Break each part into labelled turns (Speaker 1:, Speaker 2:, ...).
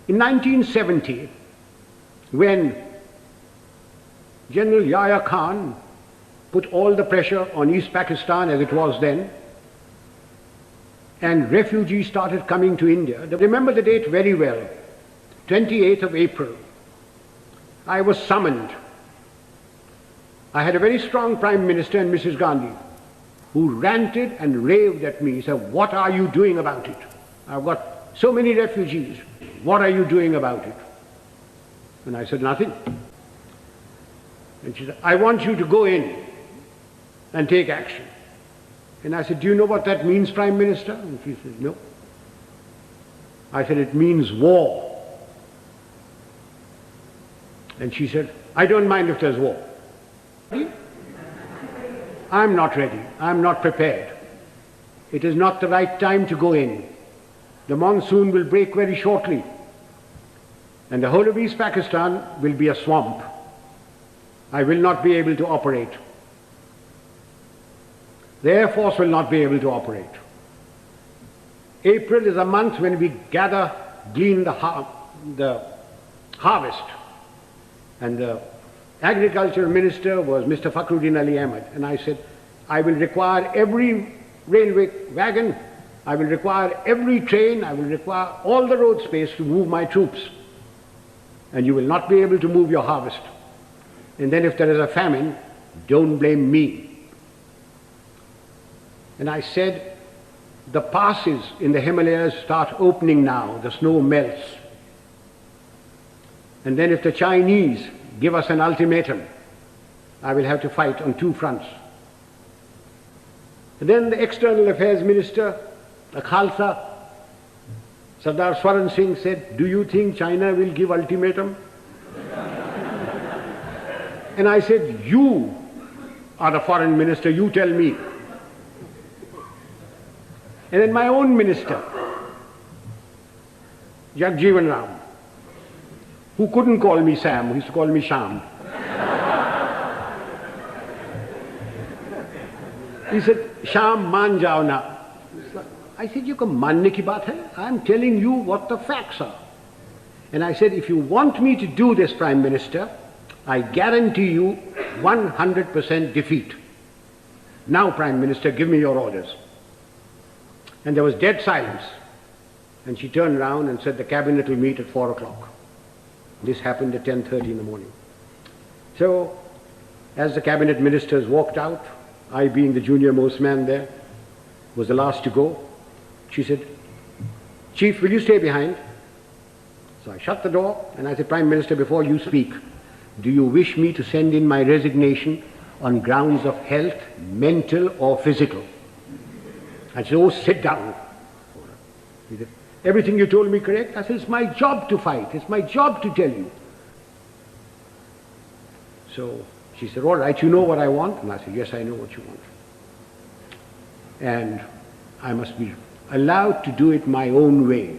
Speaker 1: In 1970, when General Yahya Khan put all the pressure on East Pakistan as it was then, and refugees started coming to India. I remember the date very well, 28th of April. I was summoned. I had a very strong Prime Minister and Mrs. Gandhi, who ranted and raved at me. He said, "What are you doing about it? I've got so many refugees. What are you doing about it?" And I said, "Nothing." And she said, "I want you to go in and take action." And I said, "Do you know what that means, Prime Minister?" And she said, "No." I said, "It means war." And she said, "I don't mind if there's war." I'm not ready. I'm not prepared. It is not the right time to go in. The monsoon will break very shortly, and the whole of East Pakistan will be a swamp. I will not be able to operate. The Air Force will not be able to operate. April is a month when we gather, glean the harvest. And the Agriculture Minister was Mr. Fakhruddin Ali Ahmed. And I said, "I will require every railway wagon, I will require every train, I will require all the road space to move my troops. And you will not be able to move your harvest. And then if there is a famine, don't blame me." And I said, the passes in the Himalayas start opening now, the snow melts. And then if the Chinese give us an ultimatum, I will have to fight on two fronts. And then the External Affairs Minister, the Khalsa, Sardar Swaran Singh said, "Do you think China will give ultimatum?" And I said, "You are the foreign minister, you tell me." And then my own minister, Jagjeevan Ram, who couldn't call me Sam, who used to call me Sham. He said, "Sham, maan jao na." I said, "You can manne ki baat hai? I'm telling you what the facts are." And I said, "If you want me to do this, Prime Minister, I guarantee you 100% defeat. Now, Prime Minister, give me your orders." And there was dead silence. And she turned around and said, "The cabinet will meet at 4 o'clock. This happened at 10:30 in the morning. So, as the cabinet ministers walked out, I being the junior most man there, was the last to go, she said, "Chief, will you stay behind?" So I shut the door and I said, "Prime Minister, before you speak, do you wish me to send in my resignation on grounds of health, mental or physical?" I said, "Oh, sit down." He said, "Everything you told me correct?" I said, "It's my job to fight. It's my job to tell you." So she said, "All right, you know what I want?" And I said, "Yes, I know what you want. And I must be allowed to do it my own way."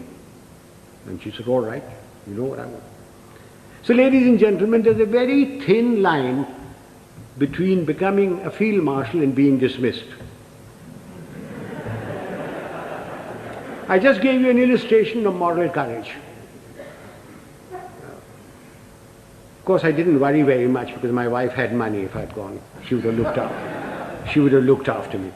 Speaker 1: And she said, "All right, you know what I want." So, ladies and gentlemen, there's a very thin line between becoming a field marshal and being dismissed. I just gave you an illustration of moral courage. Of course, I didn't worry very much because my wife had money. If I'd gone, she would have looked after me.